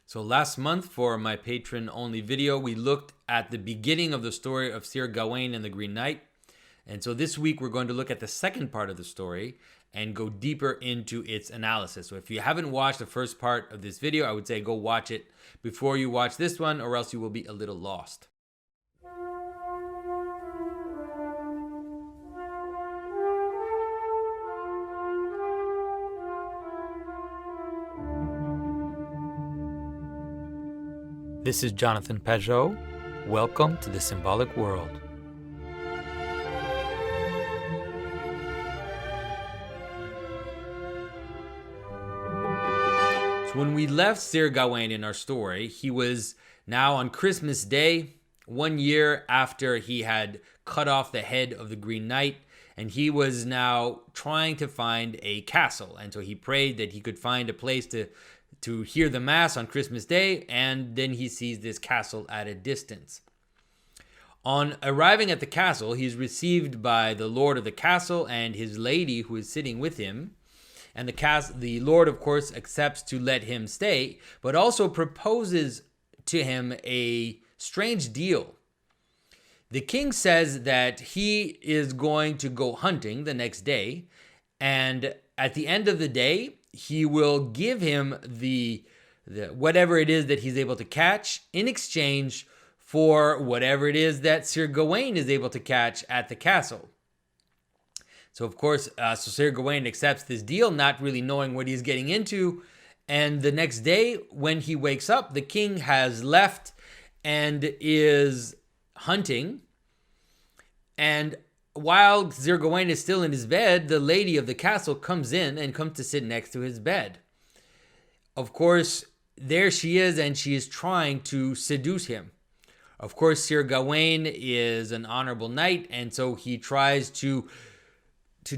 So last month for my patron only video, we looked at the beginning of the story of Sir Gawain and the Green Knight. And so this week we're going to look at the second part of the story and go deeper into its analysis. So if you haven't watched the first part of this video, I would say go watch it before you watch this one, or else you will be a little lost. This is Jonathan Pajot. Welcome to the Symbolic World. So when we left Sir Gawain in our story, he was now on Christmas Day, 1 year after he had cut off the head of the Green Knight, and he was now trying to find a castle. And so he prayed that he could find a place to hear the Mass on Christmas Day, and then he sees this castle at a distance. On arriving at the castle, he's received by the lord of the castle and his lady who is sitting with him. And the lord, of course, accepts to let him stay, but also proposes to him a strange deal. The king says that he is going to go hunting the next day, and at the end of the day, he will give him the whatever it is that he's able to catch in exchange for whatever it is that Sir Gawain is able to catch at the castle. So of course, Sir Gawain accepts this deal, not really knowing what he's getting into. And the next day, when he wakes up, the king has left and is hunting. And while Sir Gawain is still in his bed, the lady of the castle comes in and comes to sit next to his bed. Of course, there she is, and she is trying to seduce him. Of course, Sir Gawain is an honorable knight, and so he tries to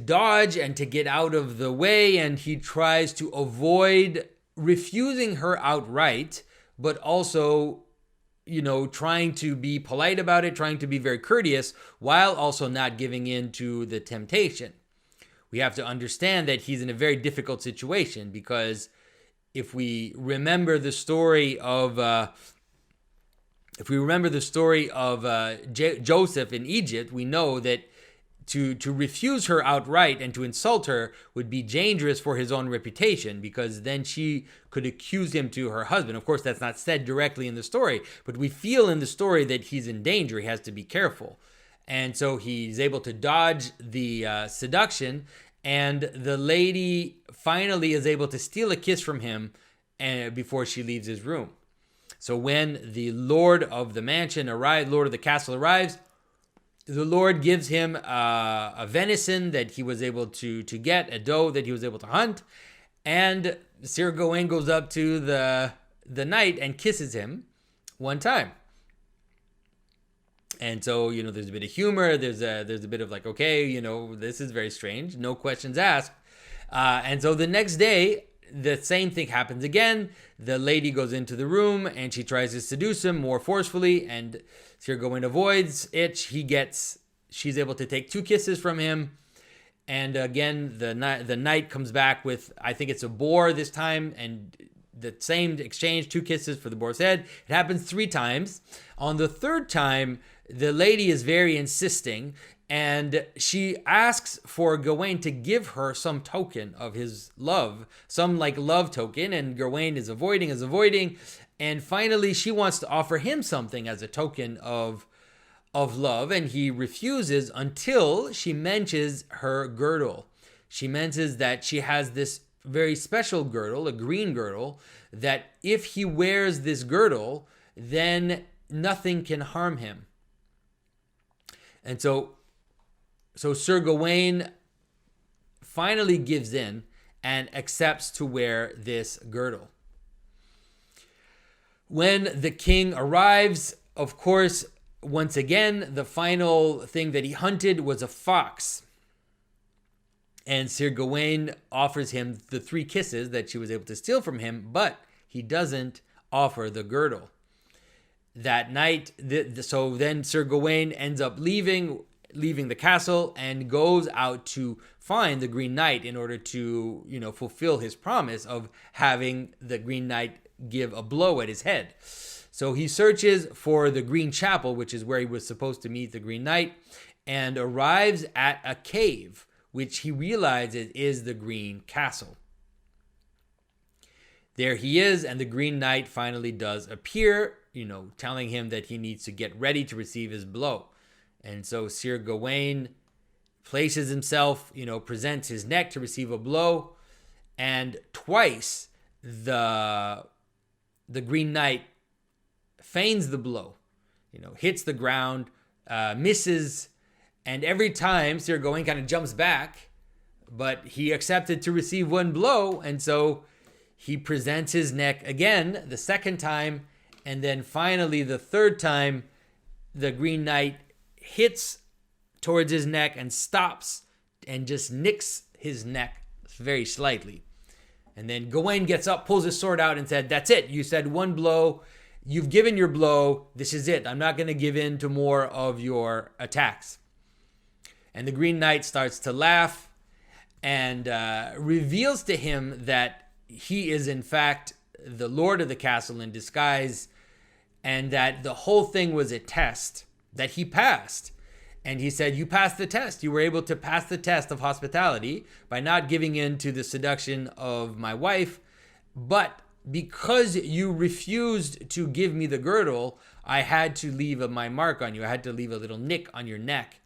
dodge and to get out of the way, and he tries to avoid refusing her outright, but also trying to be polite about it, trying to be very courteous, while also not giving in to the temptation. We have to understand that he's in a very difficult situation, because if we remember the story of Joseph in Egypt, we know that to refuse her outright and to insult her would be dangerous for his own reputation, because then she could accuse him to her husband. Of course, that's not said directly in the story, but we feel in the story that he's in danger. He has to be careful. And so he's able to dodge the seduction, and the lady finally is able to steal a kiss from him before she leaves his room. So when the lord of the castle arrives, the Lord gives him a venison that he was able to get, a doe that he was able to hunt, and Sir Gawain goes up to the knight and kisses him one time. And so, there's a bit of humor, there's a bit of like, okay, this is very strange, no questions asked. And so the next day, the same thing happens again. The lady goes into the room and she tries to seduce him more forcefully, and Sir Gawain avoids it. She's able to take 2 kisses from him. And again, the knight comes back with, I think it's a boar this time, and the same exchange, 2 kisses for the boar's head. It happens 3 times. On the 3rd time, the lady is very insisting, and she asks for Gawain to give her some token of his love, some like love token, and Gawain is avoiding, and finally she wants to offer him something as a token of love, and he refuses until she mentions her girdle. She mentions that she has this very special girdle, a green girdle, that if he wears this girdle, then nothing can harm him. And so Sir Gawain finally gives in and accepts to wear this girdle. When the king arrives, of course, once again, the final thing that he hunted was a fox. And Sir Gawain offers him the 3 kisses that she was able to steal from him, but he doesn't offer the girdle. That night, so then Sir Gawain ends up leaving the castle and goes out to find the Green Knight in order to, fulfill his promise of having the Green Knight give a blow at his head. So he searches for the Green Chapel, which is where he was supposed to meet the Green Knight, and arrives at a cave, which he realizes is the Green Castle. There he is, and the Green Knight finally does appear, telling him that he needs to get ready to receive his blow. And so Sir Gawain places himself, presents his neck to receive a blow, and twice the Green Knight feigns the blow, hits the ground, misses, and every time Sir Gawain kind of jumps back, but he accepted to receive one blow, and so he presents his neck again the second time, and then finally the third time the Green Knight hits towards his neck and stops and just nicks his neck very slightly. And then Gawain gets up, pulls his sword out and said, "That's it. You said one blow. You've given your blow. This is it. I'm not going to give in to more of your attacks." And the Green Knight starts to laugh and reveals to him that he is in fact the lord of the castle in disguise, and that the whole thing was a test that he passed. And he said, "You passed the test. You were able to pass the test of hospitality by not giving in to the seduction of my wife. But because you refused to give me the girdle, I had to leave my mark on you. I had to leave a little nick on your neck."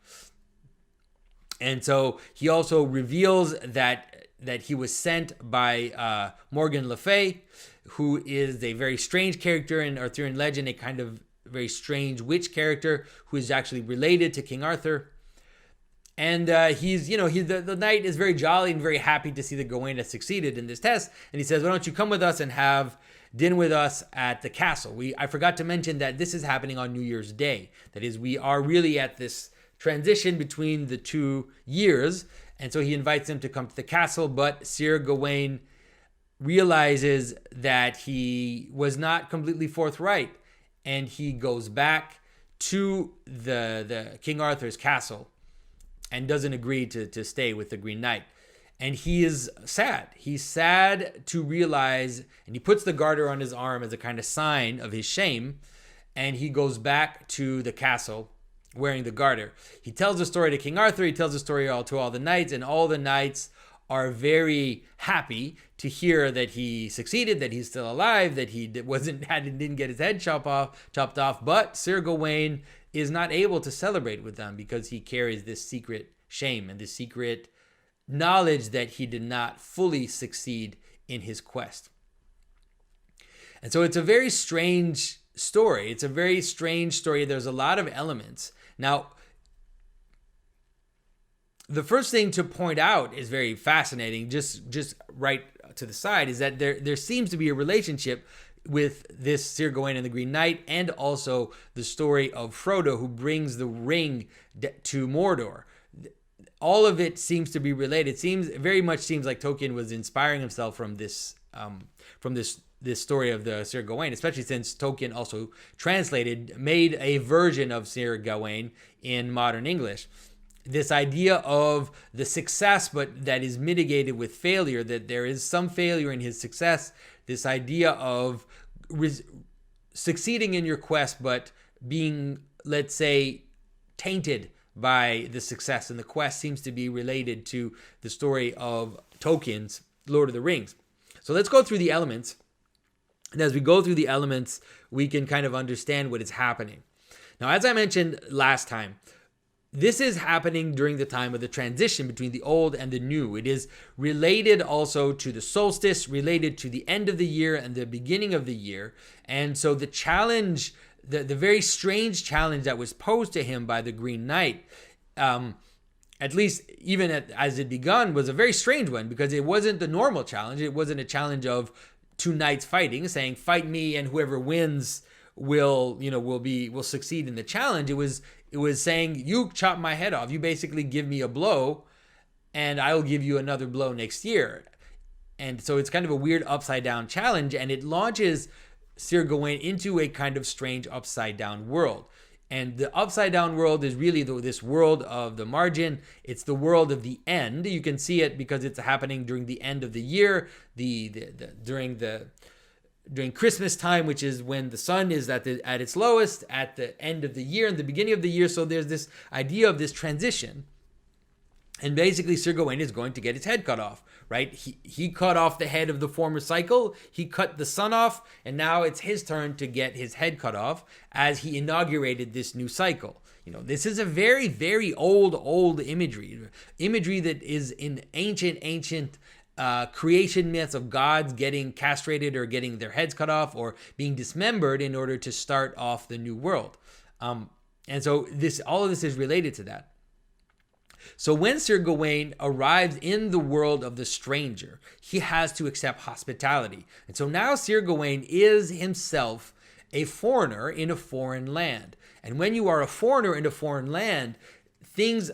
And so he also reveals that he was sent by Morgan Le Fay, who is a very strange character in Arthurian legend, a kind of very strange witch character who is actually related to King Arthur. And the knight is very jolly and very happy to see that Gawain has succeeded in this test. And he says, "Why don't you come with us and have dinner with us at the castle?" I forgot to mention that this is happening on New Year's Day. That is, we are really at this transition between the 2 years. And so he invites him to come to the castle, but Sir Gawain realizes that he was not completely forthright, and he goes back to the King Arthur's castle and doesn't agree to stay with the Green Knight. And he is sad. He's sad to realize, and he puts the garter on his arm as a kind of sign of his shame, and he goes back to the castle wearing the garter. He tells the story to King Arthur. He tells the story to all the knights, and all the knights are very happy to hear that he succeeded, that he's still alive, that he didn't get his head chopped off. But Sir Gawain is not able to celebrate with them because he carries this secret shame and this secret knowledge that he did not fully succeed in his quest. And so it's a very strange story. There's a lot of elements. Now, the first thing to point out is very fascinating, just right to the side, is that there seems to be a relationship with this Sir Gawain and the Green Knight, and also the story of Frodo, who brings the ring to Mordor. All of it seems to be related. Very much seems like Tolkien was inspiring himself from this story of the Sir Gawain, especially since Tolkien also made a version of Sir Gawain in modern English. This idea of the success, but that is mitigated with failure, that there is some failure in his success. This idea of succeeding in your quest, but being, let's say, tainted by the success in the quest seems to be related to the story of Tolkien's Lord of the Rings. So let's go through the elements. And as we go through the elements, we can kind of understand what is happening. Now, as I mentioned last time, this is happening during the time of the transition between the old and the new. It is related also to the solstice, related to the end of the year and the beginning of the year. And so the challenge, the very strange challenge that was posed to him by the Green Knight, at least even as it begun, was a very strange one, because it wasn't the normal challenge. It wasn't a challenge of two knights fighting, saying, "Fight me, and whoever wins will succeed in the challenge." It was saying, "You chop my head off. You basically give me a blow, and I'll give you another blow next year." And so it's kind of a weird upside down challenge, and it launches Sir Gawain into a kind of strange upside down world. And the upside down world is really this world of the margin. It's the world of the end. You can see it because it's happening during the end of the year, during the during Christmas time, which is when the sun is at its lowest, at the end of the year and the beginning of the year. So there's this idea of this transition. And basically, Sir Gawain is going to get his head cut off, right? He cut off the head of the former cycle. He cut the sun off, and now it's his turn to get his head cut off as he inaugurated this new cycle. This is a very, very old imagery that is in ancient creation myths of gods getting castrated or getting their heads cut off or being dismembered in order to start off the new world. And so all of this is related to that. So when Sir Gawain arrives in the world of the stranger, he has to accept hospitality. And so now Sir Gawain is himself a foreigner in a foreign land. And when you are a foreigner in a foreign land, things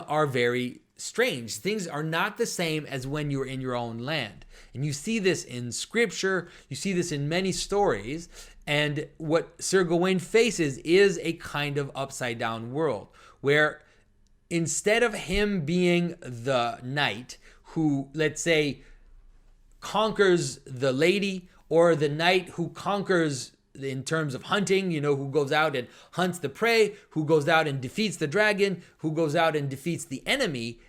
are very strange. Things are not the same as when you're in your own land. And you see this in scripture, you see this in many stories. And what Sir Gawain faces is a kind of upside down world where instead of him being the knight who, let's say, conquers the lady, or the knight who conquers in terms of hunting, who goes out and hunts the prey, who goes out and defeats the dragon, who goes out and defeats the enemy,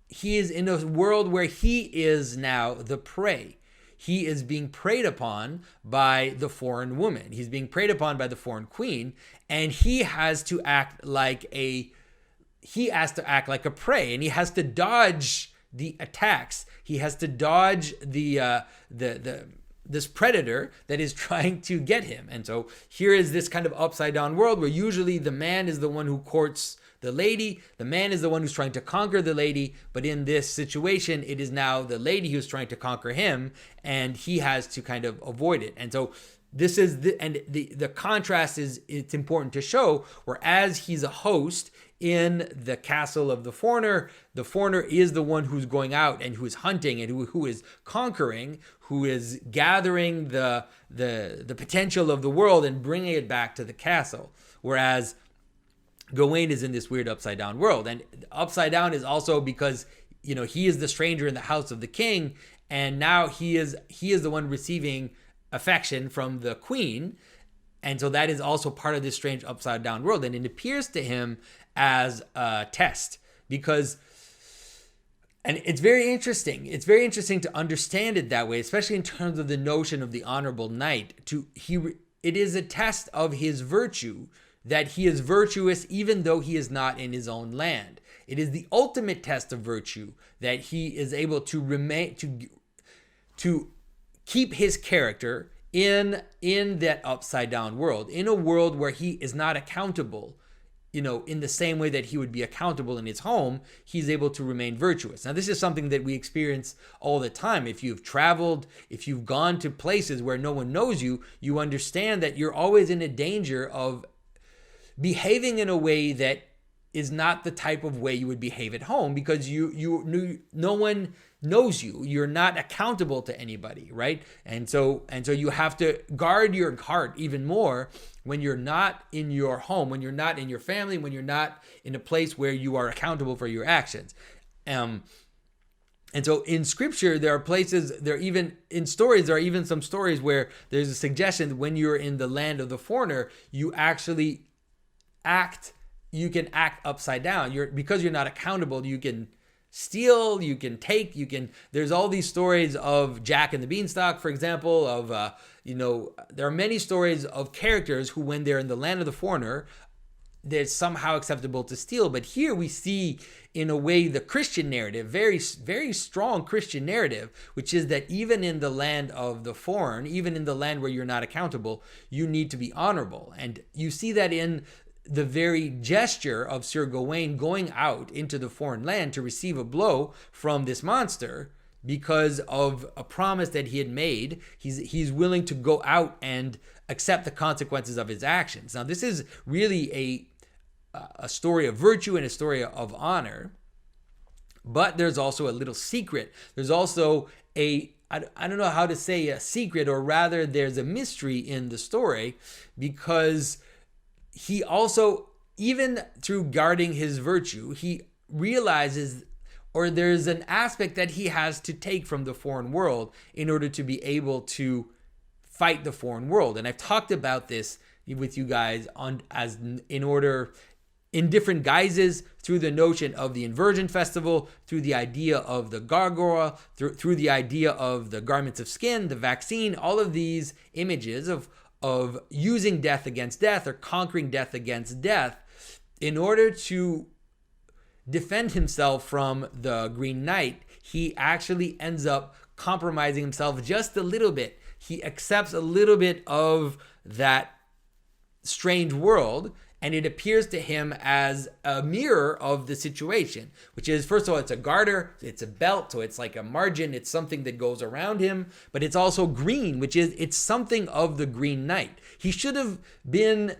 he is in a world where he is now the prey. He is being preyed upon by the foreign woman. He's being preyed upon by the foreign queen, and he has to act like a prey, and he has to dodge the attacks. He has to dodge this predator that is trying to get him. And so here is this kind of upside down world where usually the man is the one who courts the lady. The man is the one who's trying to conquer the lady. But in this situation, it is now the lady who's trying to conquer him, and he has to kind of avoid it. And so this is the contrast it's important to show, whereas he's a host in the castle of the foreigner is the one who's going out and who is hunting and who is conquering, who is gathering the potential of the world and bringing it back to the castle. Whereas Gawain is in this weird upside down world, and upside down is also because he is the stranger in the house of the king, and now he is the one receiving affection from the queen. And so that is also part of this strange upside down world. And it appears to him as a test because, and it's very interesting. It's very interesting to understand it that way, especially in terms of the notion of the honorable knight. It is a test of his virtue, that he is virtuous even though he is not in his own land. It is the ultimate test of virtue that he is able to remain, to keep his character in that upside down world, in a world where he is not accountable, in the same way that he would be accountable in his home. He's able to remain virtuous. Now, this is something that we experience all the time. If you've traveled, if you've gone to places where no one knows you, you understand that you're always in a danger of behaving in a way that is not the type of way you would behave at home, because no one knows you. You're not accountable to anybody, right? And so you have to guard your heart even more when you're not in your home, when you're not in your family, when you're not in a place where you are accountable for your actions. And so in scripture, there are even some stories where there's a suggestion that when you're in the land of the foreigner, you actually you can act upside down. Because you're not accountable, you can steal, you can take, there's all these stories of Jack and the Beanstalk, for example, of, there are many stories of characters who, when they're in the land of the foreigner, they're somehow acceptable to steal. But here we see, in a way, the Christian narrative, very, very strong Christian narrative, which is that even in the land of the foreign, even in the land where you're not accountable, you need to be honorable. And you see that in the very gesture of Sir Gawain going out into the foreign land to receive a blow from this monster because of a promise that he had made. He's willing to go out and accept the consequences of his actions. Now, this is really a story of virtue and a story of honor, but there's also a little secret. There's also I don't know how to say a secret, or rather there's a mystery in the story, because he also, even through guarding his virtue, he realizes, or there's an aspect that he has to take from the foreign world in order to be able to fight the foreign world. And I've talked about this with you guys in different guises, through the notion of the inversion festival, through the idea of the gargoyle, through the idea of the garments of skin, the vaccine, all of these images of using death against death, or conquering death against death, in order to defend himself from the Green Knight. He actually ends up compromising himself just a little bit. He accepts a little bit of that strange world, and it appears to him as a mirror of the situation, which is, first of all, it's a garter, it's a belt, so it's like a margin, it's something that goes around him, but it's also green, which is, it's something of the Green Knight. He should have been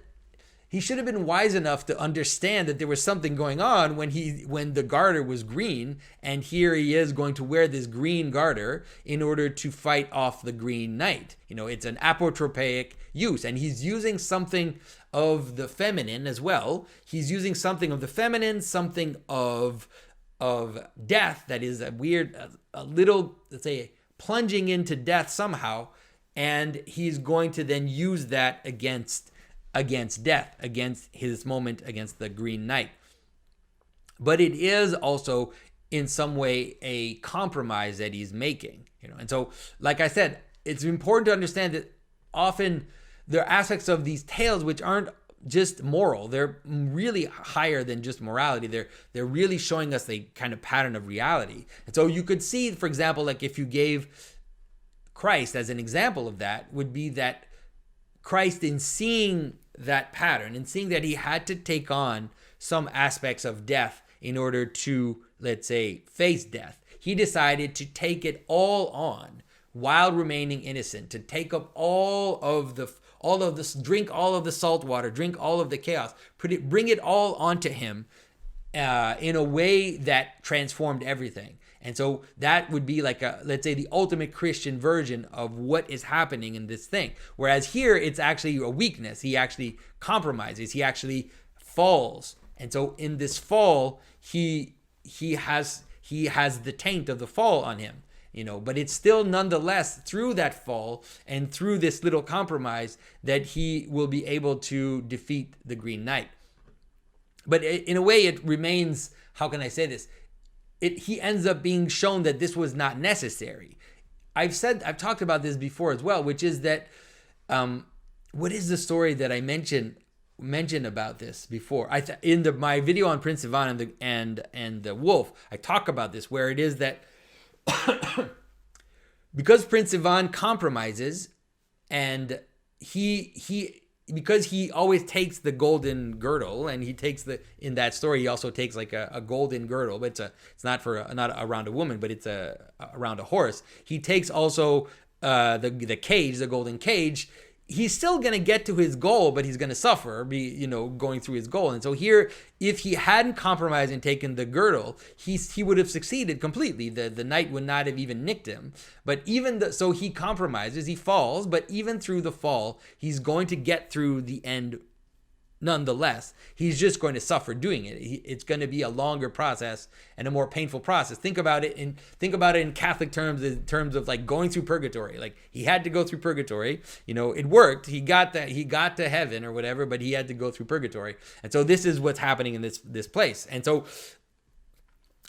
wise enough to understand that there was something going on when the garter was green, and here he is going to wear this green garter in order to fight off the Green Knight. It's an apotropaic use, and he's using something of the feminine as well. He's using something of the feminine, something of death that is a little, let's say, plunging into death somehow, and he's going to then use that against death, against his moment, against the Green Knight. But it is also in some way a compromise that he's making, And so, like I said, it's important to understand that often there are aspects of these tales which aren't just moral. They're really higher than just morality. They're really showing us a kind of pattern of reality. And so you could see, for example, like if you gave Christ as an example of that, would be that Christ, in seeing that pattern and seeing that he had to take on some aspects of death in order to, let's say, face death, he decided to take it all on while remaining innocent, to take up all of this, drink all of the salt water, drink all of the chaos, bring it all onto him in a way that transformed everything. And so that would be like let's say, the ultimate Christian version of what is happening in this thing. Whereas here, it's actually a weakness. He actually compromises. He actually falls. And so in this fall, he has the taint of the fall on him. But it's still nonetheless through that fall and through this little compromise that he will be able to defeat the Green Knight. But in a way, it remains, how can I say this? He ends up being shown that this was not necessary. I've talked about this before as well, which is that, what is the story that I mentioned about this before? In my video on Prince Ivan and the wolf, I talk about this, where it is that because Prince Ivan compromises, and because he always takes the golden girdle, and he takes in that story, he also takes like a golden girdle, but it's not around a woman, but it's around a horse. He takes also the cage, the golden cage. He's still going to get to his goal, but he's going to suffer, going through his goal. And so here, if he hadn't compromised and taken the girdle, he would have succeeded completely. The knight would not have even nicked him. But so he compromises, he falls, but even through the fall, he's going to get through the end nonetheless. He's just going to suffer doing it. It's going to be a longer process and a more painful process. Think about it in Catholic terms, in terms of like going through purgatory. Like, he had to go through purgatory. It worked. He got to heaven or whatever, but he had to go through purgatory. And so this is what's happening in this place. And so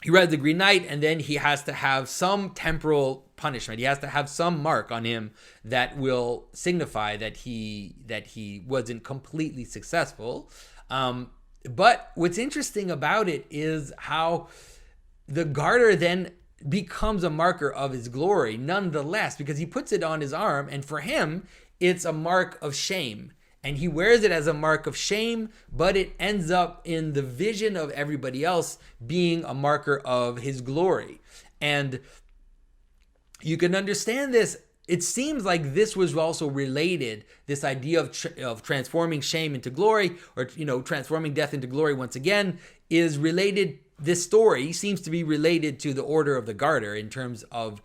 he rides the Green Knight, and then he has to have some temporal punishment. He has to have some mark on him that will signify that he wasn't completely successful. But what's interesting about it is how the garter then becomes a marker of his glory nonetheless, because he puts it on his arm, and for him, it's a mark of shame. And he wears it as a mark of shame, but it ends up in the vision of everybody else being a marker of his glory. And you can understand this. It seems like this was also related, this idea of transforming shame into glory, or transforming death into glory once again, is related. This story seems to be related to the Order of the Garter in terms of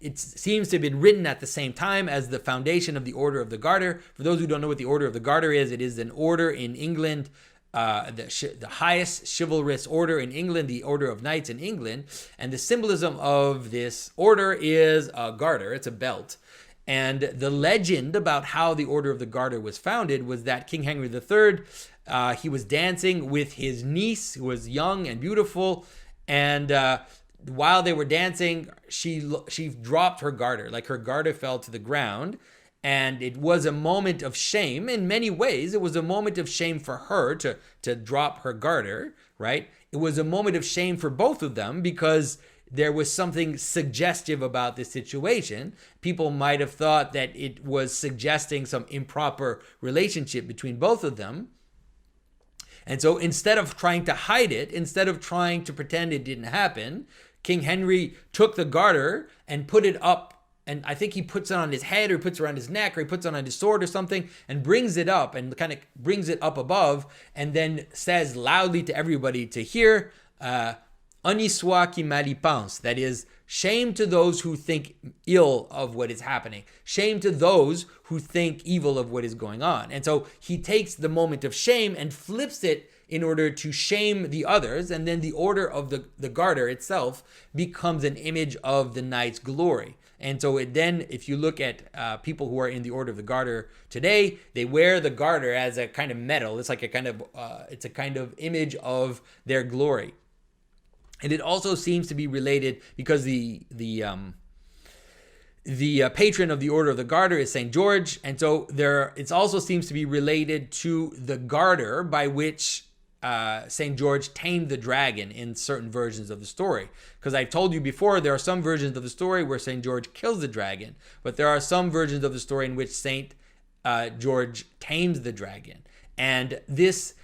it seems to have been written at the same time as the foundation of the Order of the Garter. For those who don't know what the Order of the Garter is, it is an order in England, the highest chivalrous order in England, the Order of Knights in England. And the symbolism of this order is a garter. It's a belt. And the legend about how the Order of the Garter was founded was that King Henry III, he was dancing with his niece, who was young and beautiful, and while they were dancing, she dropped her garter. Like, her garter fell to the ground, and it was a moment of shame. In many ways, it was a moment of shame for her to drop her garter, right? It was a moment of shame for both of them because there was something suggestive about this situation. People might have thought that it was suggesting some improper relationship between both of them. And so instead of trying to hide it, instead of trying to pretend it didn't happen, King Henry took the garter and put it up, and I think he puts it on his head or puts it around his neck or he puts it on his sword or something and brings it up and kind of brings it up above and then says loudly to everybody to hear, Honi soit qui mal y pense. That is, shame to those who think ill of what is happening. Shame to those who think evil of what is going on. And so he takes the moment of shame and flips it in order to shame the others. And then the Order of the Garter itself becomes an image of the knight's glory. And so then, if you look at people who are in the Order of the Garter today, they wear the garter as a kind of medal. It's like a kind of image of their glory. And it also seems to be related because the patron of the Order of the Garter is St. George, and so it also seems to be related to the garter by which St. George tamed the dragon in certain versions of the story. Because I've told you before, there are some versions of the story where St. George kills the dragon, but there are some versions of the story in which St. George tames the dragon. And this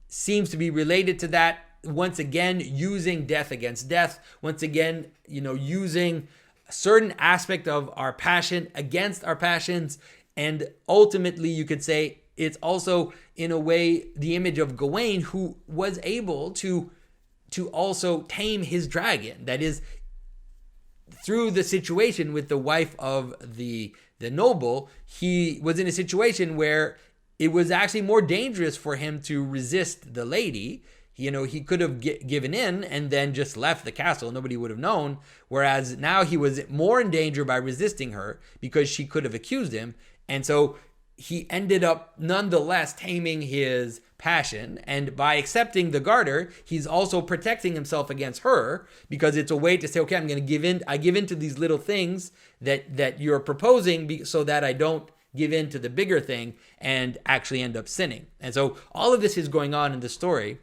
seems to be related to that. Once again, using death against death. Once again, using a certain aspect of our passion against our passions. And ultimately, you could say it's also, in a way, the image of Gawain, who was able to also tame his dragon. That is, through the situation with the wife of the noble, he was in a situation where it was actually more dangerous for him to resist the lady. He could have given in and then just left the castle. Nobody would have known. Whereas now he was more in danger by resisting her because she could have accused him. And so he ended up nonetheless taming his passion. And by accepting the garter, he's also protecting himself against her because it's a way to say, okay, I'm going to give in. I give in to these little things that you're proposing so that I don't give in to the bigger thing and actually end up sinning. And so all of this is going on in the story.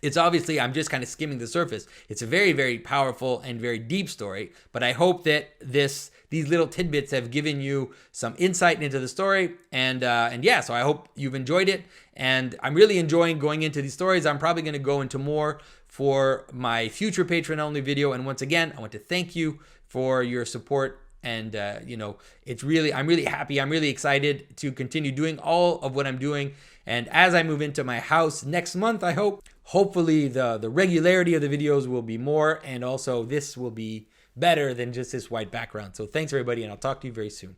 It's obviously, I'm just kind of skimming the surface. It's a very, very powerful and very deep story, but I hope that these little tidbits have given you some insight into the story. And yeah, so I hope you've enjoyed it. And I'm really enjoying going into these stories. I'm probably going to go into more for my future Patreon-only video. And once again, I want to thank you for your support. And, it's really, I'm really happy. I'm really excited to continue doing all of what I'm doing. And as I move into my house next month, hopefully the regularity of the videos will be more. And also this will be better than just this white background. So thanks everybody. And I'll talk to you very soon.